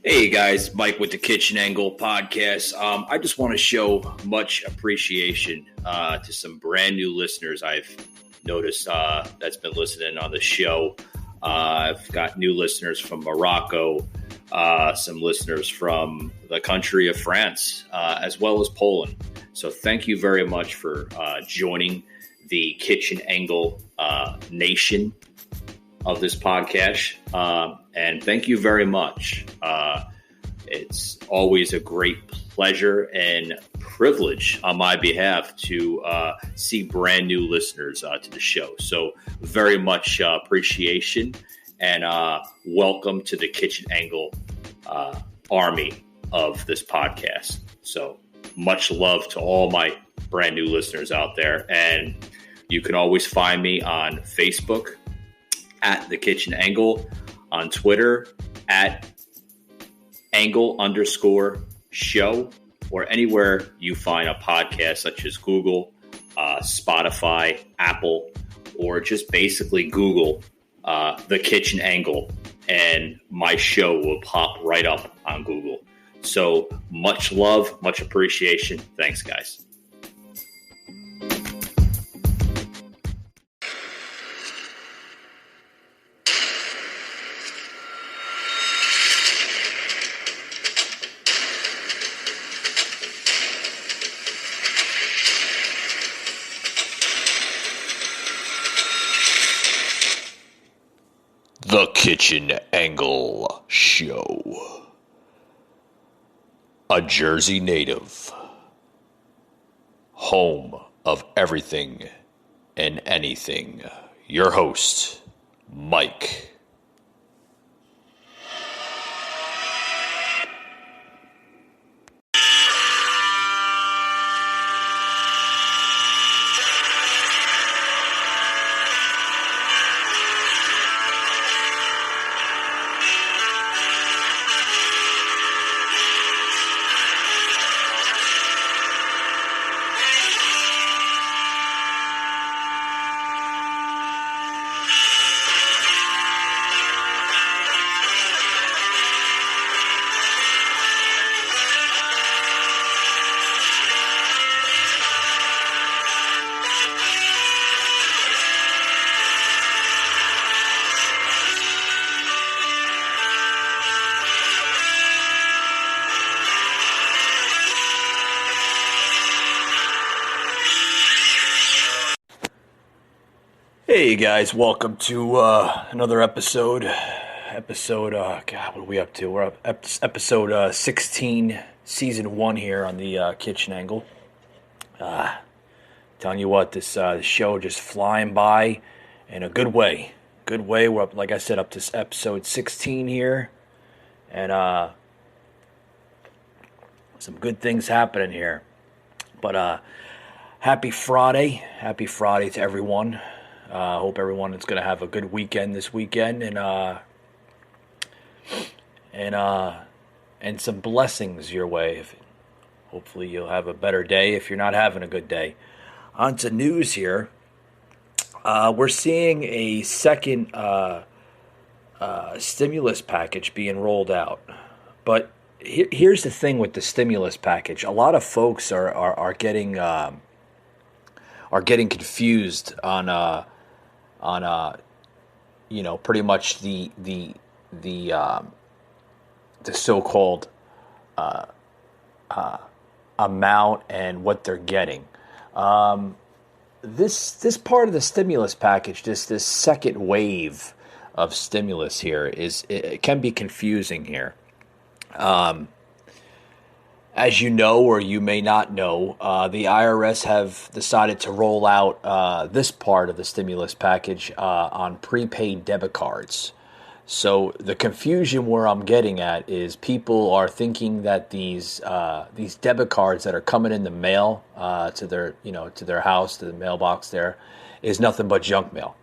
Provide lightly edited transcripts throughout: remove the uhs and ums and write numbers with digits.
Hey guys, Mike with the Kitchen Angle podcast. I just want to show much appreciation to some brand new listeners I've noticed that's been listening on the show. I've got new listeners from Morocco, some listeners from the country of France, as well as Poland. So thank you very much for joining the Kitchen Angle nation of this podcast. And thank you very much. It's always a great pleasure and privilege on my behalf to see brand new listeners to the show. So very much appreciation and welcome to the Kitchen Angle army of this podcast. So much love to all my brand new listeners out there. And you can always find me on Facebook at The Kitchen Angle, on Twitter at Angle_show, or anywhere you find a podcast such as Google, Spotify, Apple, or just basically Google The Kitchen Angle, and my show will pop right up on Google. So much love, much appreciation. Thanks, guys. The Kitchen Angle Show. A Jersey native. Home of everything and anything. Your host, Mike. Hey guys, welcome to another episode. God, what are we up to? We're up episode 16, season 1 here on the Kitchen Angle. Telling you what, this show just flying by in a good way. Good way. We're up, like I said, up to episode 16 here, and some good things happening here. But happy Friday to everyone. Hope everyone is going to have a good weekend this weekend, and some blessings your way. Hopefully you'll have a better day if you're not having a good day. On to news here. We're seeing a second stimulus package being rolled out, but here's the thing with the stimulus package. A lot of folks are getting confused on pretty much the so-called amount and what they're getting. This part of the stimulus package, this second wave of stimulus here, it can be confusing here. As you know, or you may not know, the IRS have decided to roll out this part of the stimulus package on prepaid debit cards. So the confusion where I'm getting at is people are thinking that these debit cards that are coming in the mail to their house, to the mailbox there, is nothing but junk mail.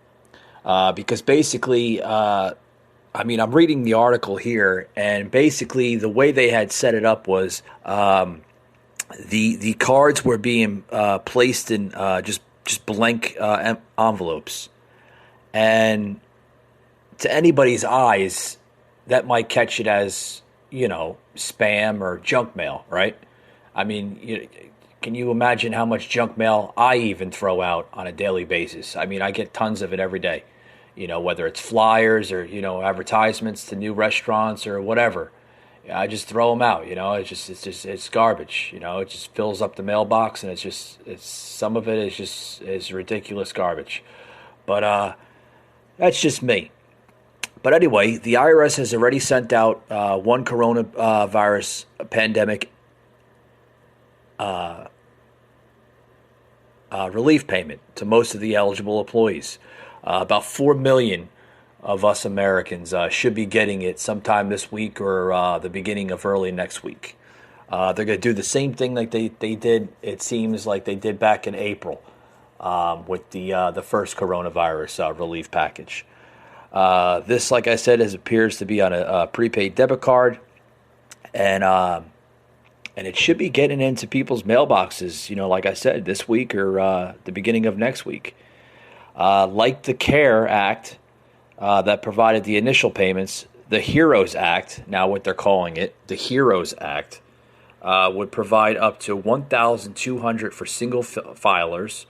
Because basically, I'm reading the article here, and basically the way they had set it up was the cards were being placed in just blank envelopes, and to anybody's eyes, that might catch it as spam or junk mail, right? I mean, can you imagine how much junk mail I even throw out on a daily basis? I mean, I get tons of it every day, whether it's flyers or, advertisements to new restaurants or whatever. I just throw them out, it's garbage, it just fills up the mailbox, and it's some of it is ridiculous garbage. But that's just me. But anyway, the IRS has already sent out one coronavirus pandemic relief payment to most of the eligible employees. About 4 million of us Americans should be getting it sometime this week or the beginning of early next week. They're going to do the same thing like they did, it seems like they did back in April with the first coronavirus relief package. This, like I said, appears to be on a prepaid debit card, and it should be getting into people's mailboxes, like I said, this week or the beginning of next week. Like the CARE Act that provided the initial payments, the HEROES Act, now what they're calling it, the HEROES Act, would provide up to $1,200 for single filers,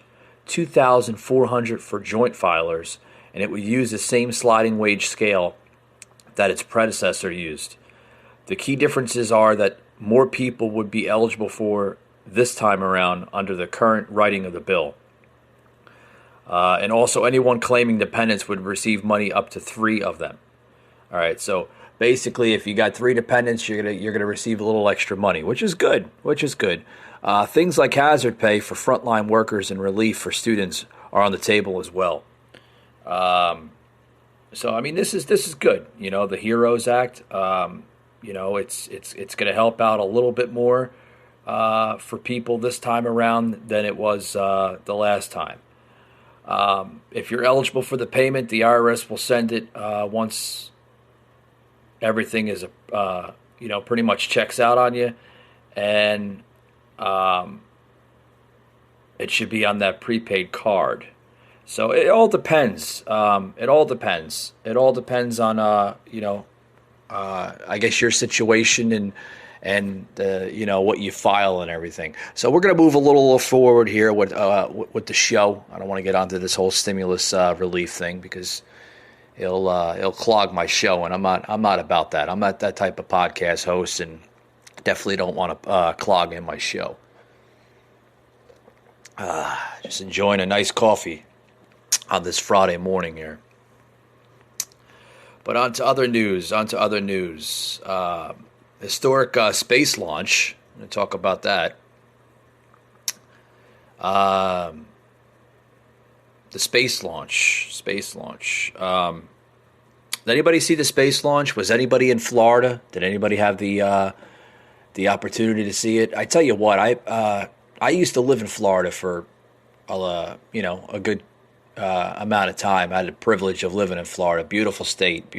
$2,400 for joint filers, and it would use the same sliding wage scale that its predecessor used. The key differences are that more people would be eligible for this time around under the current writing of the bill. And also anyone claiming dependents would receive money up to 3 of them. All right, so basically if you got 3 dependents, you're gonna receive a little extra money, which is good. Things like hazard pay for frontline workers and relief for students are on the table as well. So I mean, this is good. The HEROES Act. It's going to help out a little bit more for people this time around than it was the last time. If you're eligible for the payment, the IRS will send it once everything is pretty much checks out on you, and it should be on that prepaid card. So it all depends. It all depends on I guess your situation and what you file and everything. So we're going to move a little forward here with the show. I don't want to get onto this whole stimulus relief thing because it'll clog my show, and I'm not about that. I'm not that type of podcast host, and definitely don't want to clog in my show. Just enjoying a nice coffee on this Friday morning here. But on to other news. Historic space launch. I'm going to talk about that. The space launch. Did anybody see the space launch? Was anybody in Florida? Did anybody have the opportunity to see it? I tell you what, I used to live in Florida for a good amount of time. I had the privilege of living in Florida. Beautiful state,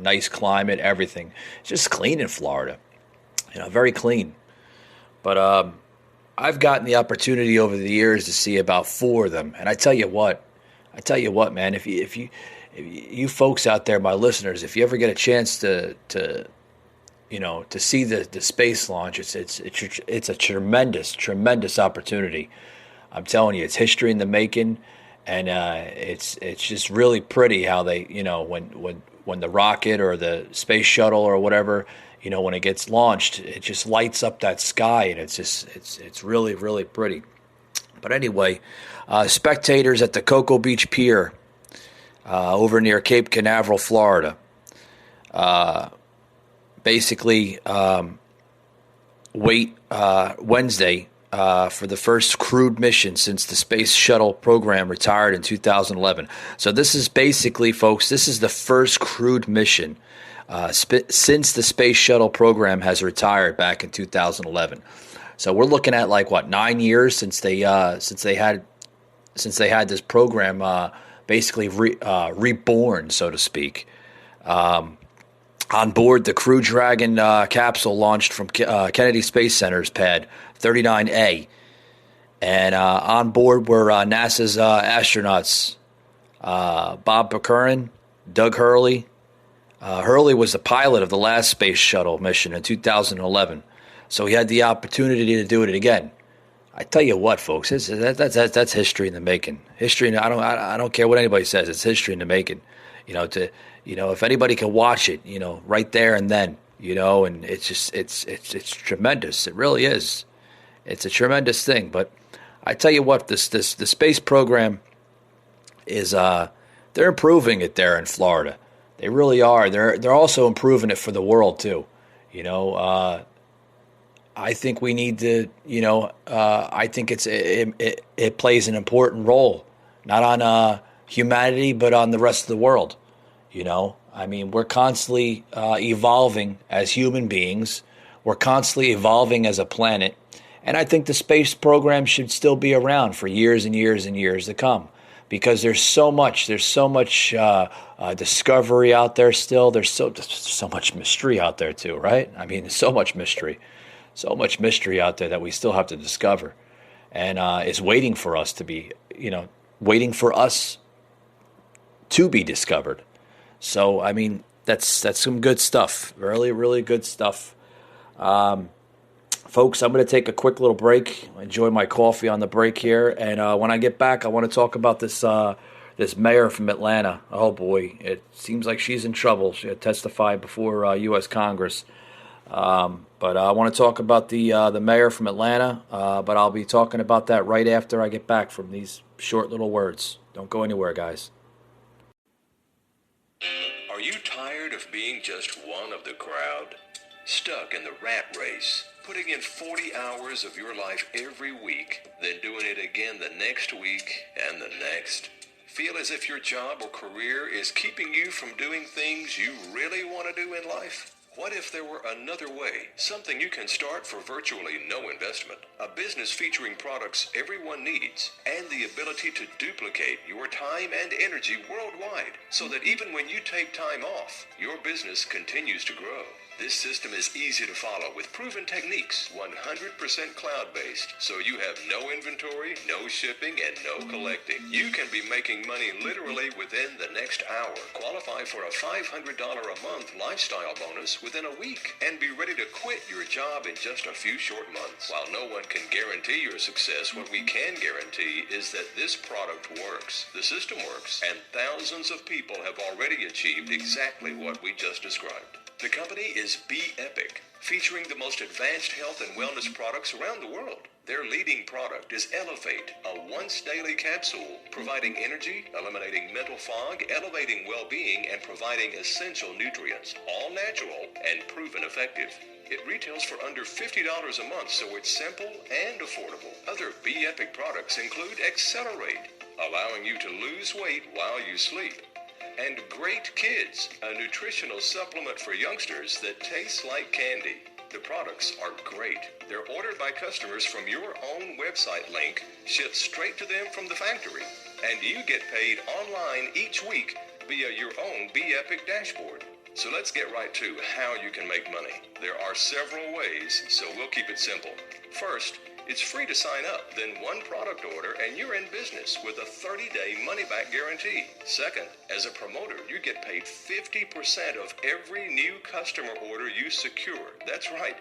nice climate, everything. It's just clean in Florida, very clean. But I've gotten the opportunity over the years to see about 4 of them, and I tell you what, man, if you folks out there, my listeners, if you ever get a chance to see the space launch, it's a tremendous opportunity. I'm telling you, it's history in the making. And it's just really pretty how they, when the rocket or the space shuttle or whatever, when it gets launched, it just lights up that sky, and it's really, really pretty. But anyway, spectators at the Cocoa Beach Pier over near Cape Canaveral, Florida, basically wait Wednesday for the first crewed mission since the Space Shuttle program retired in 2011. So this is basically, folks, this is the first crewed mission since the Space Shuttle program has retired back in 2011. So we're looking at 9 years since they had this program basically reborn, so to speak. On board, the Crew Dragon capsule launched from Kennedy Space Center's pad 39A. And on board were NASA's astronauts, Bob Becurin, Doug Hurley, Hurley was the pilot of the last space shuttle mission in 2011, so he had the opportunity to do it again. I tell you what, folks, that's history in the making. History. I don't care what anybody says. It's history in the making. If anybody can watch it, right there and then, and it's tremendous. It really is. It's a tremendous thing. But I tell you what, the space program is they're improving it there in Florida. They really are. They're also improving it for the world too. I think we need to. I think it plays an important role, not on humanity, but on the rest of the world. We're constantly evolving as human beings. We're constantly evolving as a planet, and I think the space program should still be around for years and years and years to come. Because there's so much discovery out there still. There's so much mystery out there too, right? There's so much mystery out there that we still have to discover, and is waiting for us to be, waiting for us to be discovered. So that's some good stuff, really, really good stuff. Folks, I'm going to take a quick little break, enjoy my coffee on the break here, and when I get back, I want to talk about this mayor from Atlanta. Oh boy, it seems like she's in trouble. She had testified before U.S. Congress, but I want to talk about the mayor from Atlanta. But I'll be talking about that right after I get back from these short little words. Don't go anywhere, guys. Are you tired of being just one of the crowd? Stuck in the rat race, putting in 40 hours of your life every week, then doing it again the next week and the next? Feel as if your job or career is keeping you from doing things you really want to do in life? What if there were another way? Something you can start for virtually no investment. A business featuring products everyone needs and the ability to duplicate your time and energy worldwide so that even when you take time off, your business continues to grow. This system is easy to follow with proven techniques, 100% cloud-based, so you have no inventory, no shipping, and no collecting. You can be making money literally within the next hour. Qualify for a $500 a month lifestyle bonus within a week and be ready to quit your job in just a few short months. While no one can guarantee your success, what we can guarantee is that this product works. The system works, and thousands of people have already achieved exactly what we just described. The company is Be-Epic, featuring the most advanced health and wellness products around the world. Their leading product is Elevate, a once-daily capsule, providing energy, eliminating mental fog, elevating well-being, and providing essential nutrients, all natural and proven effective. It retails for under $50 a month, so it's simple and affordable. Other Be-Epic products include Accelerate, allowing you to lose weight while you sleep, and Great Kids, a nutritional supplement for youngsters that tastes like candy. The products are great. They're ordered by customers from your own website link, shipped straight to them from the factory, and you get paid online each week via your own Be-Epic dashboard. So let's get right to how you can make money. There are several ways, so we'll keep it simple. First, it's free to sign up, then one product order and you're in business with a 30-day money-back guarantee. Second, as a promoter, you get paid 50% of every new customer order you secure. That's right,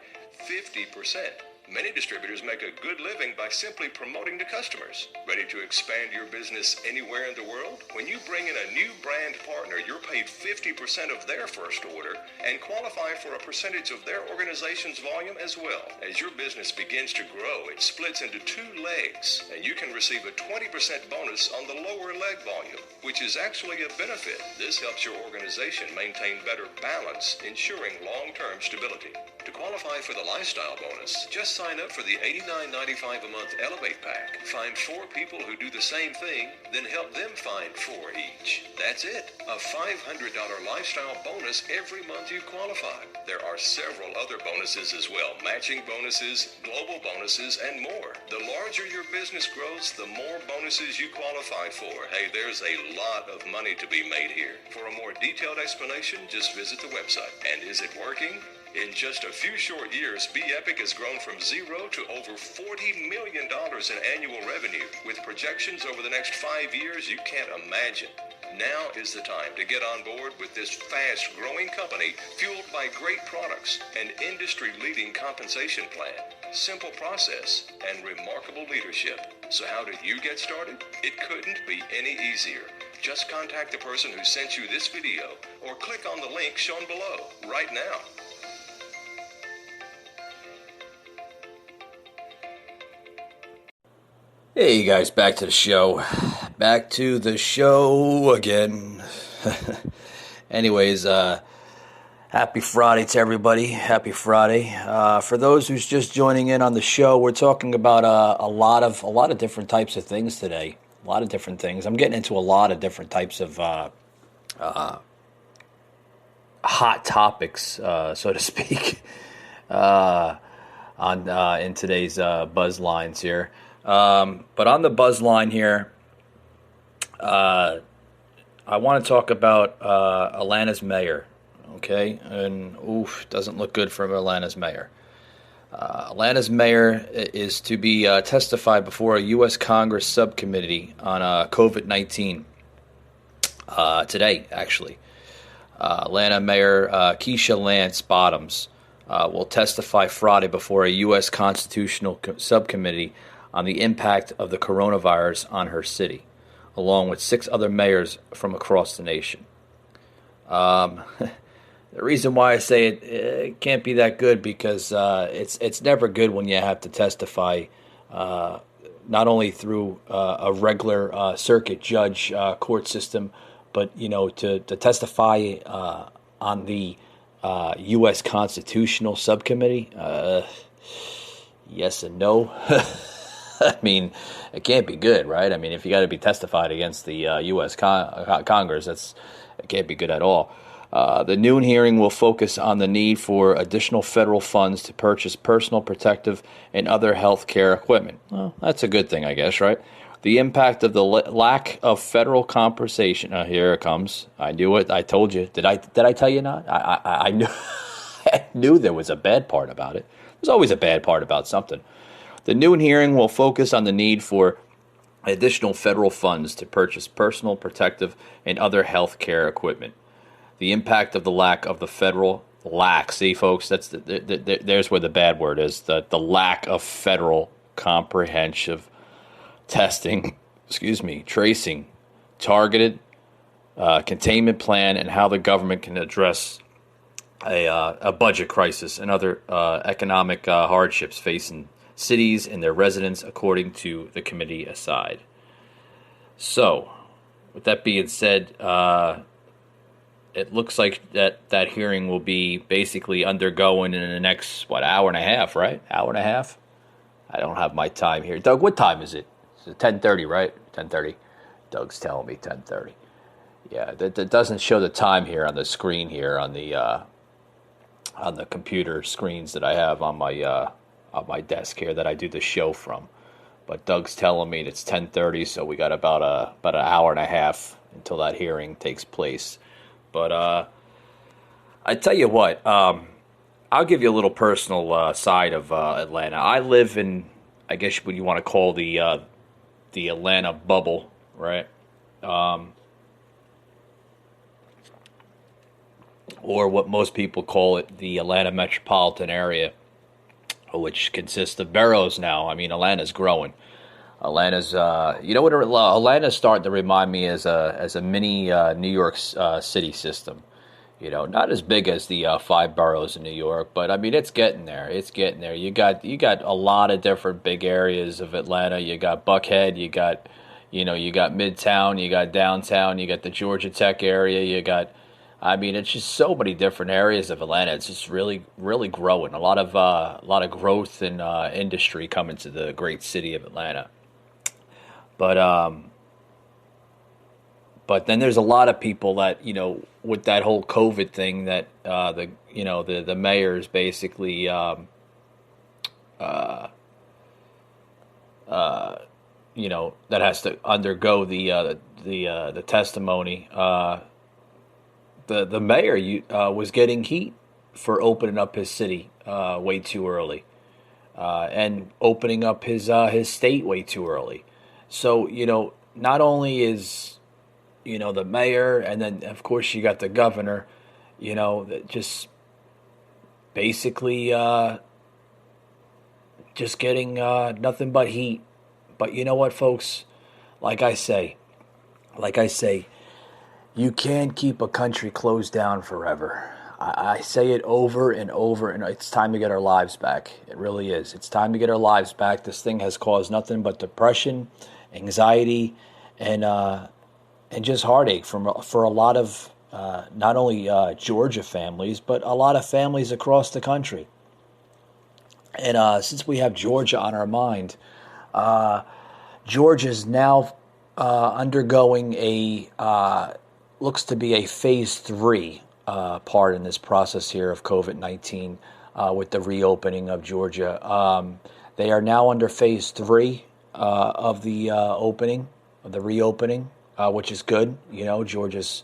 50%. Many distributors make a good living by simply promoting to customers. Ready to expand your business anywhere in the world? When you bring in a new brand partner, you're paid 50% of their first order and qualify for a percentage of their organization's volume as well. As your business begins to grow, it splits into two legs, and you can receive a 20% bonus on the lower leg volume, which is actually a benefit. This helps your organization maintain better balance, ensuring long-term stability. To qualify for the lifestyle bonus, just sign up for the $89.95 a month Elevate Pack. Find 4 people who do the same thing, then help them find 4 each. That's it. A $500 lifestyle bonus every month you qualify. There are several other bonuses as well, matching bonuses, global bonuses, and more. The larger your business grows, the more bonuses you qualify for. Hey, there's a lot of money to be made here. For a more detailed explanation, just visit the website. And is it working? In just a few short years, Be-Epic has grown from zero to over $40 million in annual revenue, with projections over the next 5 years you can't imagine. Now is the time to get on board with this fast-growing company fueled by great products and industry-leading compensation plan, simple process, and remarkable leadership. So how did you get started? It couldn't be any easier. Just contact the person who sent you this video or click on the link shown below right now. Hey, you guys, back to the show. Back to the show again. Anyways, happy Friday to everybody. Happy Friday. For those who's just joining in on the show, we're talking about a lot of different types of things today. A lot of different things. I'm getting into a lot of different types of hot topics, so to speak, in today's buzz lines here. But on the buzz line here, I want to talk about Atlanta's mayor, okay? And doesn't look good for Atlanta's mayor. Atlanta's mayor is to be testified before a U.S. Congress subcommittee on COVID-19 today, actually. Atlanta Mayor Keisha Lance Bottoms will testify Friday before a U.S. Constitutional Subcommittee on the impact of the coronavirus on her city, along with 6 other mayors from across the nation. The reason why I say it can't be that good because it's never good when you have to testify not only through a regular circuit judge court system, but to testify on the U.S. Constitutional Subcommittee. Yes and no. I mean, it can't be good, right? I mean, if you got to be testified against the U.S. Congress, it can't be good at all. The noon hearing will focus on the need for additional federal funds to purchase personal protective and other health care equipment. Well, that's a good thing, I guess, right? The impact of the lack of federal compensation. Here it comes. I knew it. I told you. Did I tell you not? I knew. I knew there was a bad part about it. There's always a bad part about something. The noon hearing will focus on the need for additional federal funds to purchase personal protective and other health care equipment. The impact of the lack of the federal see, folks, that's there's where the bad word is. The lack of federal comprehensive testing, tracing, targeted containment plan, and how the government can address a budget crisis and other economic hardships facing cities and their residents, according to the committee aside. So, with that being said, it looks like that hearing will be basically undergoing in the next, hour and a half, right? Hour and a half? I don't have my time here. Doug, what time is it? It's 10:30, right? 10:30. Doug's telling me 10:30. Yeah, that doesn't show the time here on the screen here on the computer screens that I have on my desk here that I do the show from. But Doug's telling me it's 10:30, so we got about an hour and a half until that hearing takes place. But I tell you what, I'll give you a little personal side of Atlanta. I live in, I guess what you want to call the Atlanta bubble, right? Or what most people call it, the Atlanta metropolitan area, which consists of boroughs now. I mean, Atlanta's growing. Atlanta's, Atlanta's starting to remind me as a mini New York City system. Not as big as the 5 boroughs in New York, but I mean, it's getting there. It's getting there. You got a lot of different big areas of Atlanta. You got Buckhead. You got Midtown. You got downtown. You got the Georgia Tech area. It's just so many different areas of Atlanta. It's just really, really growing. A lot of growth and industry coming to the great city of Atlanta. But then there's a lot of people that, with that whole COVID thing that the mayors basically that has to undergo the testimony. The mayor was getting heat for opening up his city way too early, and opening up his state way too early. So not only is the mayor, and then of course you got the governor, that just basically just getting nothing but heat. But you know what, folks? Like I say, you can't keep a country closed down forever. I say it over and over, and it's time to get our lives back. It really is. It's time to get our lives back. This thing has caused nothing but depression, anxiety, and just heartache for a lot of not only Georgia families, but a lot of families across the country. And since we have Georgia on our mind, Georgia is now undergoing looks to be a phase 3 part in this process here of COVID-19 with the reopening of Georgia. They are now under phase 3 of the reopening, which is good. Georgia's.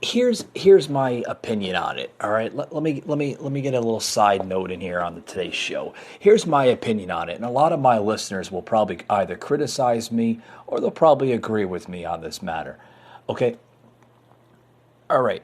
Here's my opinion on it. All right, let me get a little side note in here on today's show. Here's my opinion on it, and a lot of my listeners will probably either criticize me or they'll probably agree with me on this matter. Okay. All right.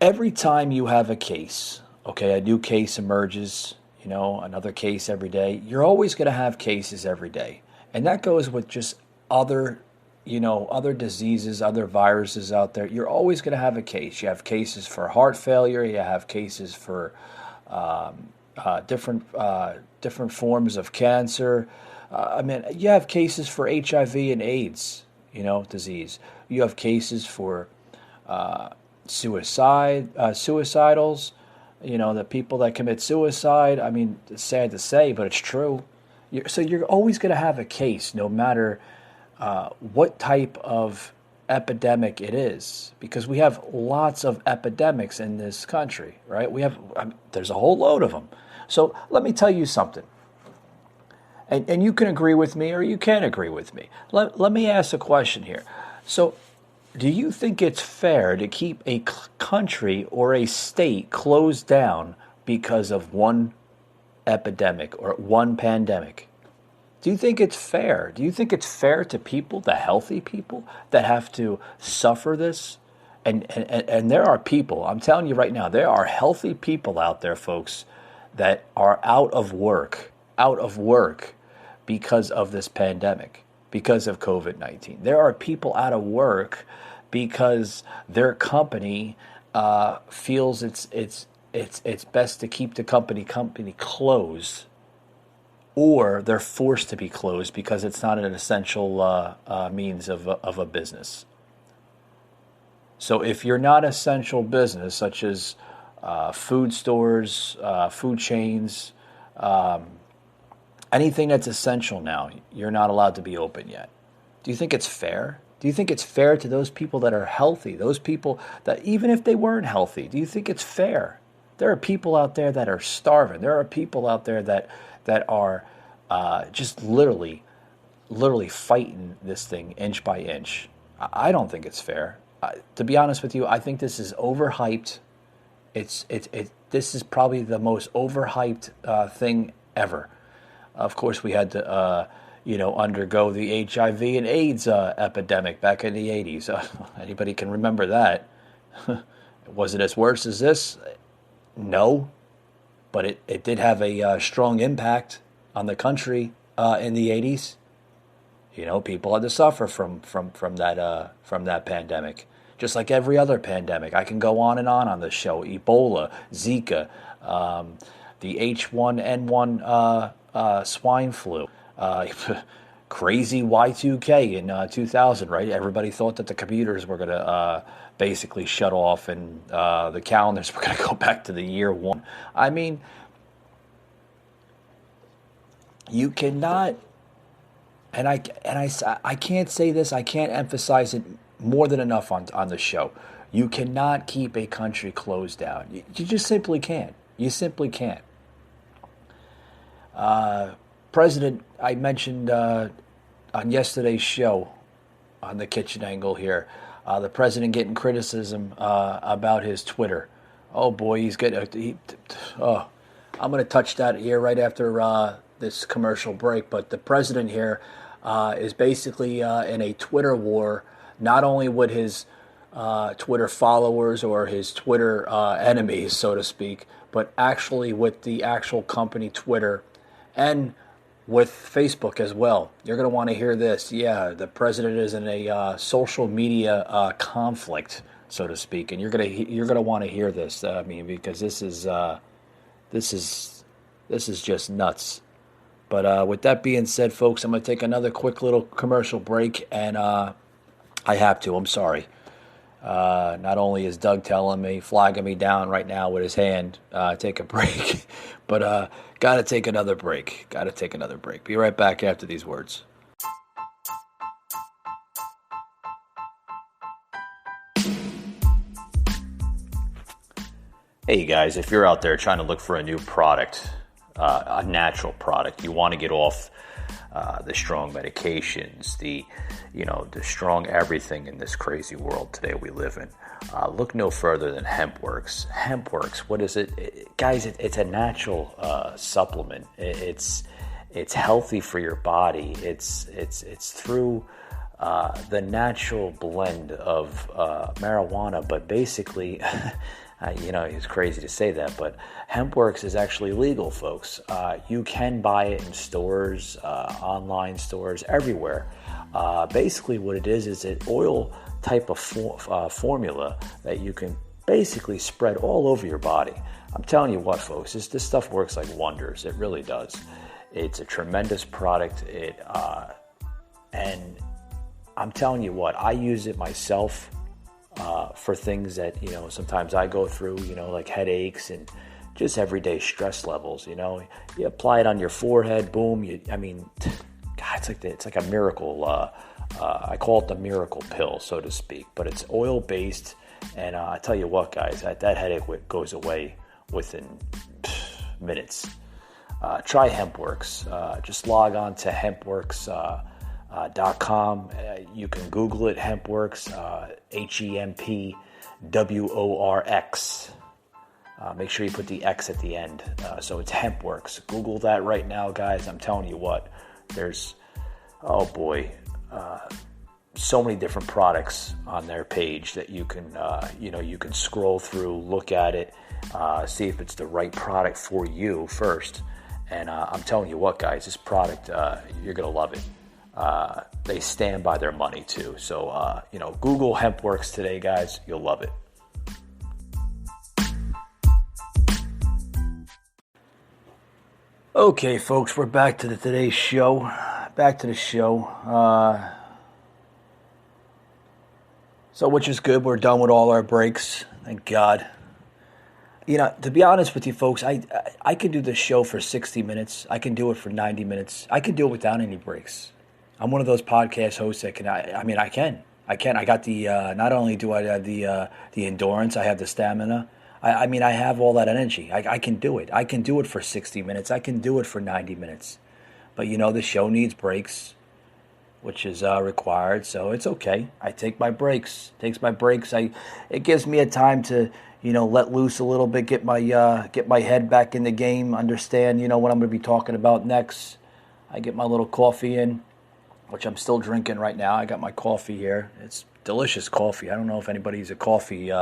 Every time you have a case, a new case emerges, another case every day. You're always going to have cases every day. And that goes with just other diseases, other viruses out there. You're always going to have a case. You have cases for heart failure. You have cases for different forms of cancer. You have cases for HIV and AIDS, disease. You have cases for suicidals, the people that commit suicide. It's sad to say, but it's true. So you're always going to have a case, no matter what type of epidemic it is, because we have lots of epidemics in this country, right? There's a whole load of them. So let me tell you something. And you can agree with me or you can't agree with me. Let me ask a question here. So do you think it's fair to keep a country or a state closed down because of one epidemic or one pandemic? Do you think it's fair? Do you think it's fair to people, the healthy people, that have to suffer this? And there are people, I'm telling you right now, there are healthy people out there, folks, that are out of work because of this pandemic, because of COVID-19. There are people out of work because their company feels it's best to keep the company closed, or they're forced to be closed because it's not an essential means of a business. So if you're not essential business, such as food stores, food chains, anything that's essential now, you're not allowed to be open yet. Do you think it's fair? Do you think it's fair to those people that are healthy, those people that even if they weren't healthy, do you think it's fair? There are people out there that are starving. There are people out there that are just literally fighting this thing inch by inch. I don't think it's fair. To be honest with you, I think this is overhyped. This is probably the most overhyped thing ever. Of course, we had to undergo the HIV and AIDS epidemic back in the 80s. Anybody can remember that? Was it as worse as this? No, but it did have a strong impact on the country in the 80s. People had to suffer from that pandemic, just like every other pandemic. I can go on on this show. Ebola, Zika, the H1N1 swine flu, crazy Y2K in 2000, right? Everybody thought that the computers were going to basically shut off and the calendars were going to go back to the year one. You cannot, and I can't say this, I can't emphasize it more than enough on the show. You cannot keep a country closed down. You just simply can't. You simply can't. President, I mentioned on yesterday's show on the Kitchen Angle here, the president getting criticism about his Twitter. Oh boy, he's getting. I'm going to touch that here right after this commercial break. But the president here is basically in a Twitter war, not only with his Twitter followers or his Twitter enemies, so to speak, but actually with the actual company Twitter and with Facebook as well. You're going to want to hear this. Yeah, the president is in a social media conflict, so to speak, and you're going to want to hear this. I mean, because this is just nuts. But with that being said, folks, I'm going to take another quick little commercial break, and I have to. I'm sorry. Not only is Doug telling me, flagging me down right now with his hand, take a break, but got to take another break. Be right back after these words. Hey guys, if you're out there trying to look for a new product, a natural product, you want to get off the strong medications, the strong everything in this crazy world today we live in. Look no further than HempWorks. HempWorks, what is it? Guys, it's a natural supplement. It's healthy for your body. It's through the natural blend of marijuana, but basically, it's crazy to say that, but HempWorks is actually legal, folks. You can buy it in stores, online stores, everywhere. Basically what it is an oil type of formula that you can basically spread all over your body. I'm telling you what, folks, this stuff works like wonders. It really does. It's a tremendous product. And I'm telling you what, I use it myself for things that, sometimes I go through, like headaches and just everyday stress levels. You apply it on your forehead, boom. God, it's like a miracle. I call it the miracle pill, so to speak. But it's oil based, and I tell you what, guys, that headache goes away within minutes. Try HempWorks. Just log on to HempWorks.com. You can Google it, HempWorks, HempWorx. Make sure you put the X at the end. So it's HempWorks. Google that right now, guys. I'm telling you what, there's, so many different products on their page that you can, you can scroll through, look at it, see if it's the right product for you first. And I'm telling you what, guys, this product, you're going to love it. They stand by their money too. So, Google HempWorks today, guys. You'll love it. Okay, folks, we're back to today's show. Back to the show. So, which is good. We're done with all our breaks. Thank God. To be honest with you, folks, I can do this show for 60 minutes. I can do it for 90 minutes. I can do it without any breaks. I'm one of those podcast hosts that can. I can. I got the. Not only do I have the endurance, I have the stamina. I have all that energy. I can do it. I can do it for 60 minutes. I can do it for 90 minutes. But the show needs breaks, which is required. So it's okay. I take my breaks. It gives me a time to let loose a little bit, get my head back in the game, understand what I'm going to be talking about next. I get my little coffee in, which I'm still drinking right now. I got my coffee here. It's delicious coffee. I don't know if anybody's a coffee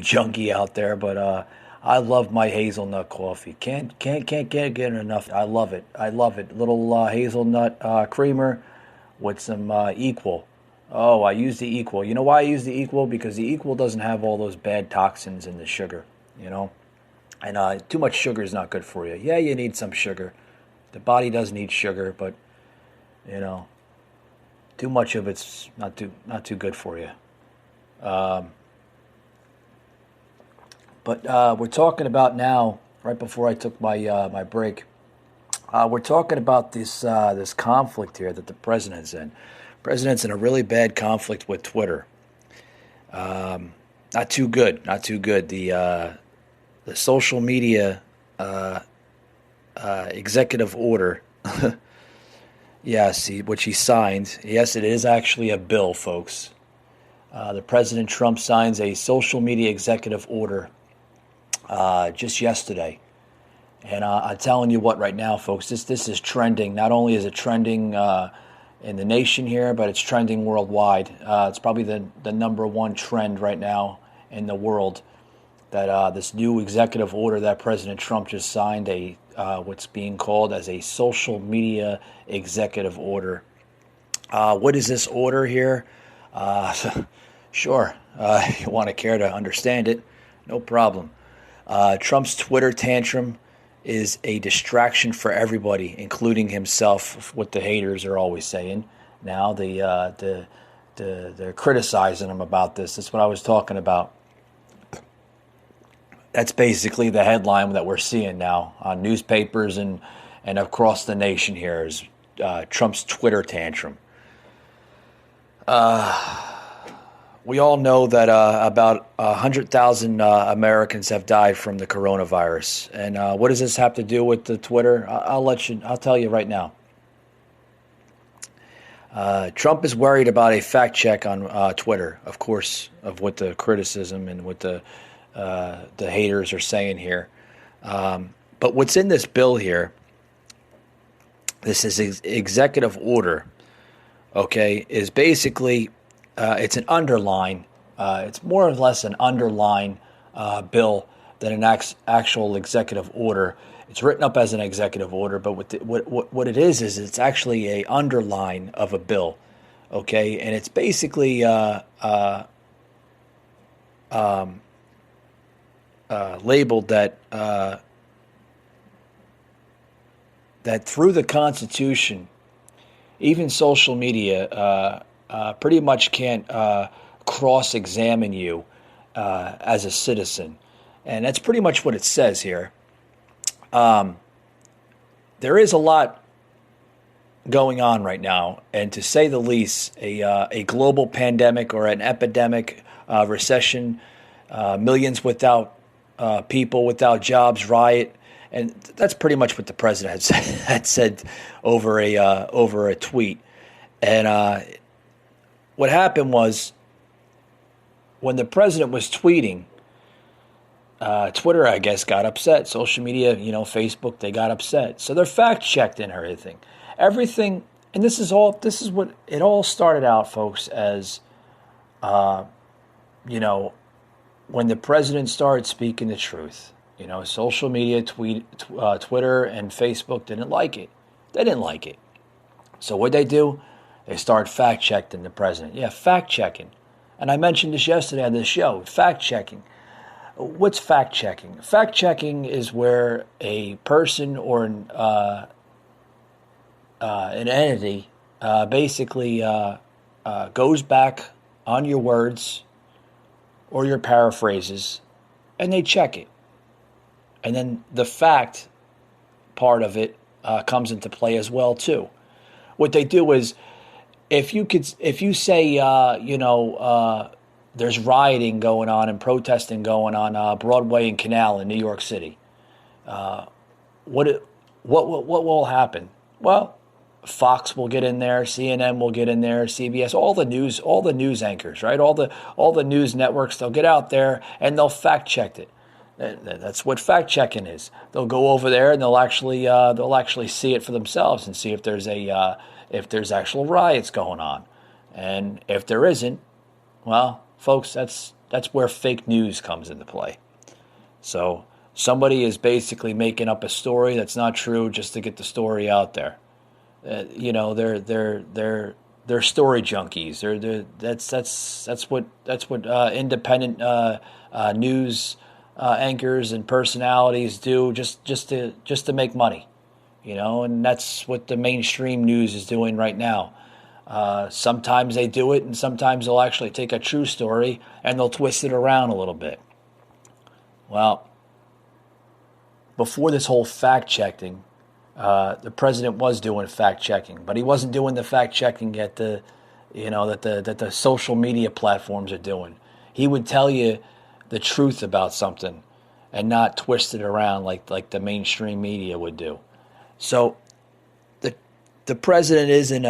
junkie out there, but I love my hazelnut coffee. Can't get enough. I love it. Little hazelnut creamer with some Equal. Oh, I use the Equal. You know why I use the Equal? Because the Equal doesn't have all those bad toxins in the sugar, And too much sugar is not good for you. Yeah, you need some sugar. The body does need sugar, but too much of it's not too good for you. But we're talking about now, right before I took my break, we're talking about this conflict here that the president's in. The president's in a really bad conflict with Twitter. Not too good. The social media executive order. Yeah, see, which he signed. Yes, it is actually a bill, folks. The President Trump signs a social media executive order just yesterday. And I'm telling you what, right now, folks, this is trending. Not only is it trending in the nation here, but it's trending worldwide. It's probably the number one trend right now in the world. That this new executive order that President Trump just signed, what's being called as a social media executive order. What is this order here? Sure, you want to care to understand it, no problem. Trump's Twitter tantrum is a distraction for everybody, including himself, what the haters are always saying. Now they're criticizing him about this. That's what I was talking about. That's basically the headline that we're seeing now on newspapers and across the nation here is Trump's Twitter tantrum. We all know that about 100,000 Americans have died from the coronavirus. And what does this have to do with the Twitter? I'll tell you right now. Trump is worried about a fact check on Twitter, of course, of what the criticism and what the haters are saying here. But what's in this bill here, this is executive order, okay, is basically, it's an underline. It's more or less an underline bill than an actual executive order. It's written up as an executive order, but what it is it's actually a underline of a bill, okay? And it's basically labeled that that through the Constitution, even social media pretty much can't cross-examine you as a citizen. And that's pretty much what it says here. There is a lot going on right now, and to say the least, a global pandemic or an epidemic, recession, millions without people without jobs, riot, and that's pretty much what the president had said over a tweet. And what happened was, when the president was tweeting, Twitter, I guess, got upset. Social media, Facebook, they got upset. So they're fact-checked and everything. And this is what it all started out, folks, as, when the president started speaking the truth. Social media, Twitter and Facebook didn't like it. They didn't like it. So what'd they do? They started fact-checking the president. Yeah, fact-checking. And I mentioned this yesterday on this show, fact-checking. What's fact-checking? Fact-checking is where a person or an entity basically goes back on your words or your paraphrases, and they check it. And then the fact part of it comes into play as well, too. What they do is, if you say, there's rioting going on and protesting going on Broadway and Canal in New York City, what will happen? Well, Fox will get in there, CNN will get in there, CBS, all the news anchors, right? All the news networks, they'll get out there and they'll fact check it. That's what fact checking is. They'll go over there and they'll actually see it for themselves and see if there's actual riots going on. And if there isn't, well, folks, that's where fake news comes into play. So somebody is basically making up a story that's not true just to get the story out there. They're story junkies. That's what independent news anchors and personalities do just to make money. And that's what the mainstream news is doing right now. Sometimes they do it, and sometimes they'll actually take a true story and they'll twist it around a little bit. Well, before this whole fact-checking, the president was doing fact-checking, but he wasn't doing the fact-checking that the social media platforms are doing. He would tell you the truth about something and not twist it around like the mainstream media would do. So the president is in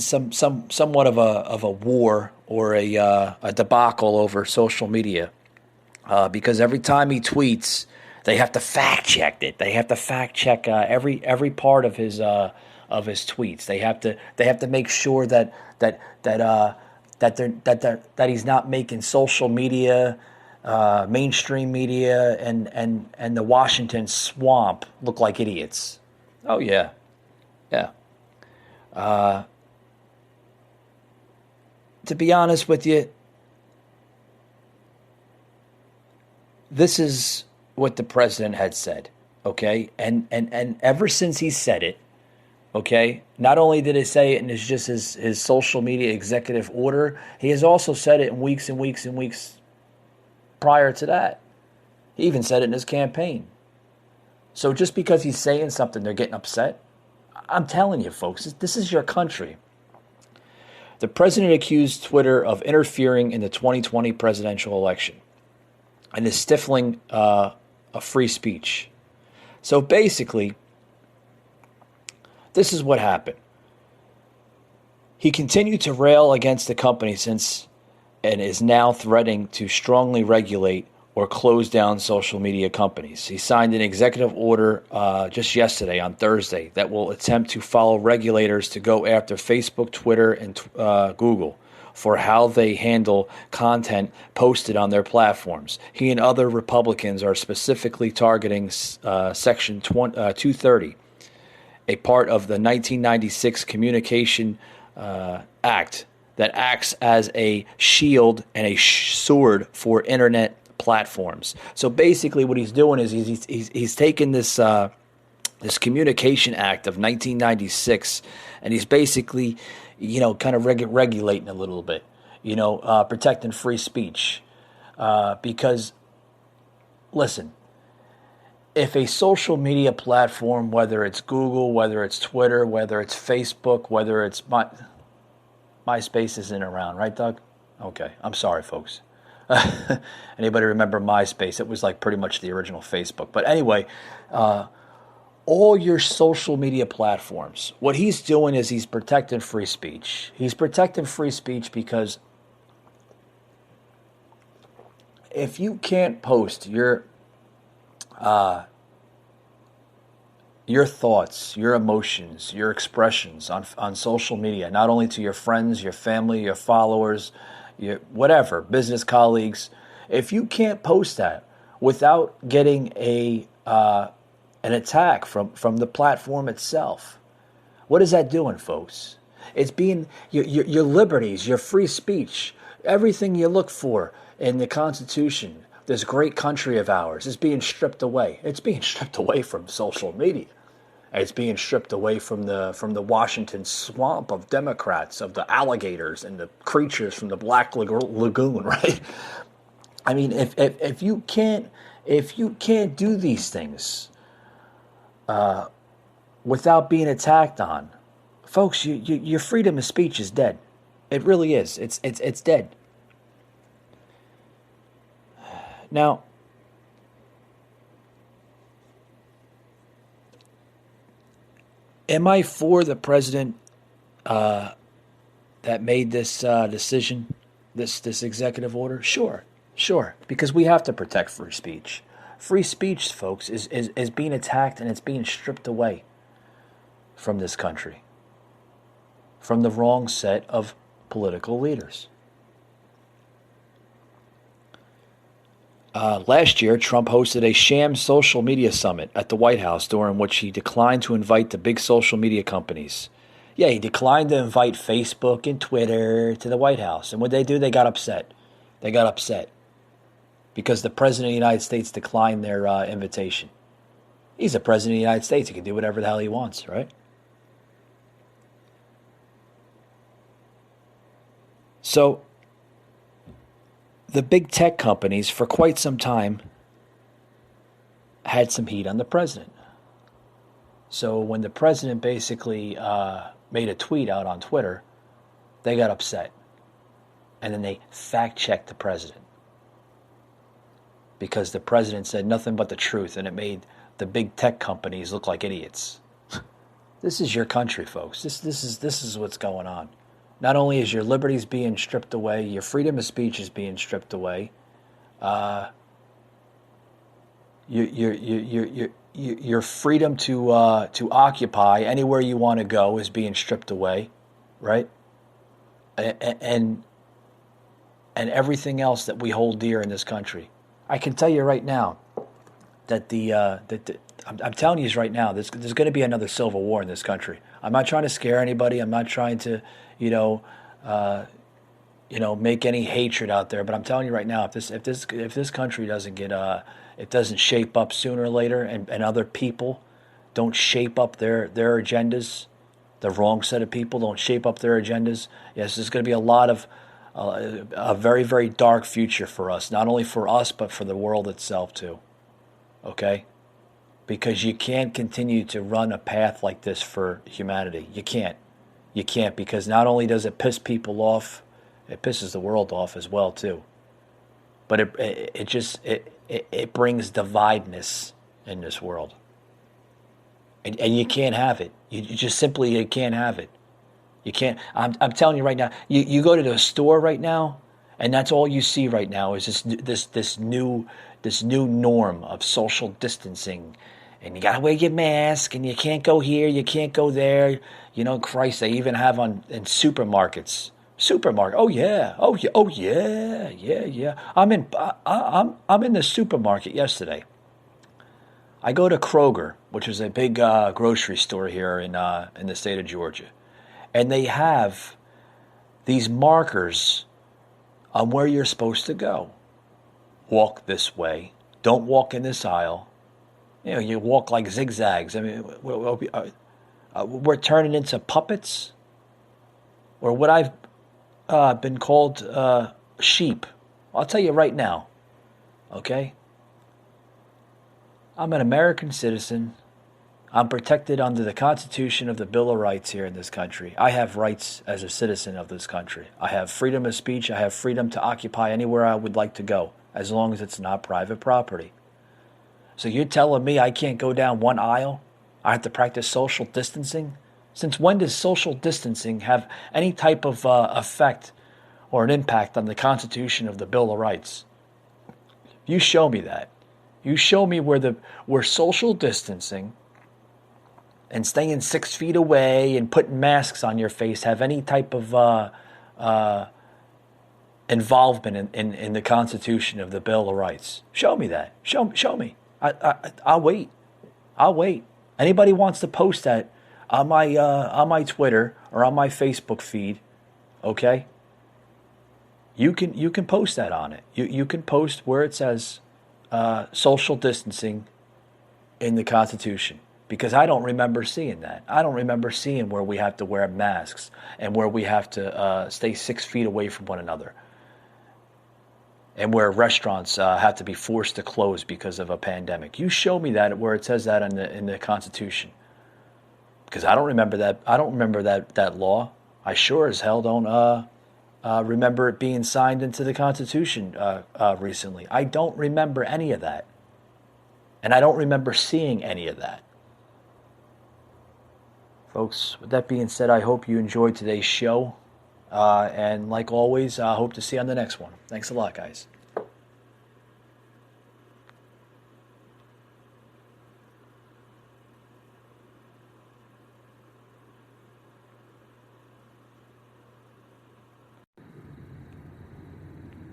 somewhat of a war or a debacle over social media, because every time he tweets, They have to fact check it. They have to fact check every part of his tweets. They have to make sure that he's not making social media, mainstream media, and the Washington swamp look like idiots. Oh yeah, yeah. To be honest with you, this is what the president had said, okay? And ever since he said it, okay, not only did he say it in his social media executive order, he has also said it in weeks and weeks and weeks prior to that. He even said it in his campaign. So just because he's saying something, they're getting upset? I'm telling you, folks, this is your country. The president accused Twitter of interfering in the 2020 presidential election and is stifling a free speech. So basically, this is what happened. He continued to rail against the company and is now threatening to strongly regulate or close down social media companies. He signed an executive order just yesterday on Thursday that will attempt to follow regulators to go after Facebook, Twitter, and Google for how they handle content posted on their platforms. He and other Republicans are specifically targeting Section 230, a part of the 1996 Communication Act that acts as a shield and a sword for internet platforms. So basically what he's doing is he's taken this Communication Act of 1996 and he's basically, kind of regulating a little bit, protecting free speech. Because, listen, if a social media platform, whether it's Google, whether it's Twitter, whether it's Facebook, whether it's MySpace isn't around, right, Doug? Okay, I'm sorry, folks. Anybody remember MySpace? It was like pretty much the original Facebook. But anyway, all your social media platforms, what he's doing is he's protecting free speech. He's protecting free speech because if you can't post your thoughts, your emotions, your expressions on social media, not only to your friends, your family, your followers, your whatever, business colleagues, if you can't post that without getting an attack from the platform itself, what is that doing, folks? It's being your liberties, your free speech, everything you look for in the Constitution, this great country of ours, is being stripped away. It's being stripped away from social media. It's being stripped away from the Washington swamp of Democrats, of the alligators and the creatures from the Black Lagoon, right? I mean, if you can't do these things without being attacked on, folks, your freedom of speech is dead. It really is. It's dead. Now, am I for the president that made this decision, this executive order? Sure, because we have to protect free speech. Free speech, folks, is being attacked and it's being stripped away from this country, from the wrong set of political leaders. Last year, Trump hosted a sham social media summit at the White House during which he declined to invite the big social media companies. Yeah, he declined to invite Facebook and Twitter to the White House. And what they do, they got upset. Because the President of the United States declined their invitation. He's the President of the United States. He can do whatever the hell he wants, right? So, the big tech companies, for quite some time, had some heat on the president. So when the president basically made a tweet out on Twitter, they got upset. And then they fact-checked the president. Because the president said nothing but the truth, and it made the big tech companies look like idiots. This is your country, folks. This is what's going on. Not only is your liberties being stripped away, your freedom of speech is being stripped away. your freedom to occupy anywhere you want to go is being stripped away, right? And everything else that we hold dear in this country. I can tell you right now that I'm telling you right now, there's going to be another civil war in this country. I'm not trying to scare anybody. I'm not trying to, make any hatred out there. But I'm telling you right now, if this country doesn't get it doesn't shape up sooner or later, and other people don't shape up their agendas, the wrong set of people don't shape up their agendas. Yes, there's going to be a lot of a very, very dark future for us, not only for us, but for the world itself too. Okay? Because you can't continue to run a path like this for humanity. You can't. You can't, because not only does it piss people off, it pisses the world off as well too. But it brings divideness in this world. And you can't have it. You just simply can't have it. You can't. I'm telling you right now. You go to the store right now, and that's all you see right now is this new norm of social distancing, and you gotta wear your mask, and you can't go here, you can't go there. Christ, they even have in supermarkets. Oh yeah. I'm in the supermarket yesterday. I go to Kroger, which is a big grocery store here in the state of Georgia, and they have these markers on where you're supposed to go. Walk this way. Don't walk in this aisle. You walk like zigzags. I mean, we're turning into puppets, or what I've been called sheep. I'll tell you right now, okay? I'm an American citizen. I'm protected under the Constitution of the Bill of Rights here in this country. I have rights as a citizen of this country. I have freedom of speech. I have freedom to occupy anywhere I would like to go, as long as it's not private property. So you're telling me I can't go down one aisle? I have to practice social distancing? Since when does social distancing have any type of effect or an impact on the Constitution of the Bill of Rights? You show me that. You show me where social distancing and staying 6 feet away and putting masks on your face have any type of involvement in the Constitution of the Bill of Rights. Show me that. Show me. I'll wait. Anybody wants to post that on my Twitter or on my Facebook feed, okay? You can post that on it. You can post where it says social distancing in the Constitution, because I don't remember seeing that. I don't remember seeing where we have to wear masks and where we have to stay 6 feet away from one another, and where restaurants have to be forced to close because of a pandemic. You show me that where it says that in the Constitution, because I don't remember that. I don't remember that law. I sure as hell don't remember it being signed into the Constitution recently. I don't remember any of that, and I don't remember seeing any of that. Folks, with that being said, I hope you enjoyed today's show. And like always, I hope to see you on the next one. Thanks a lot, guys.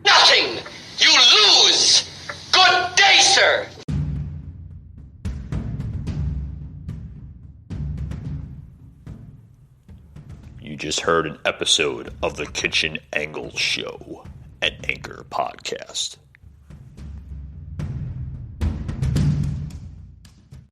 Nothing! You lose! Good day, sir! You just heard an episode of the Kitchen Angle Show, an Anchor podcast.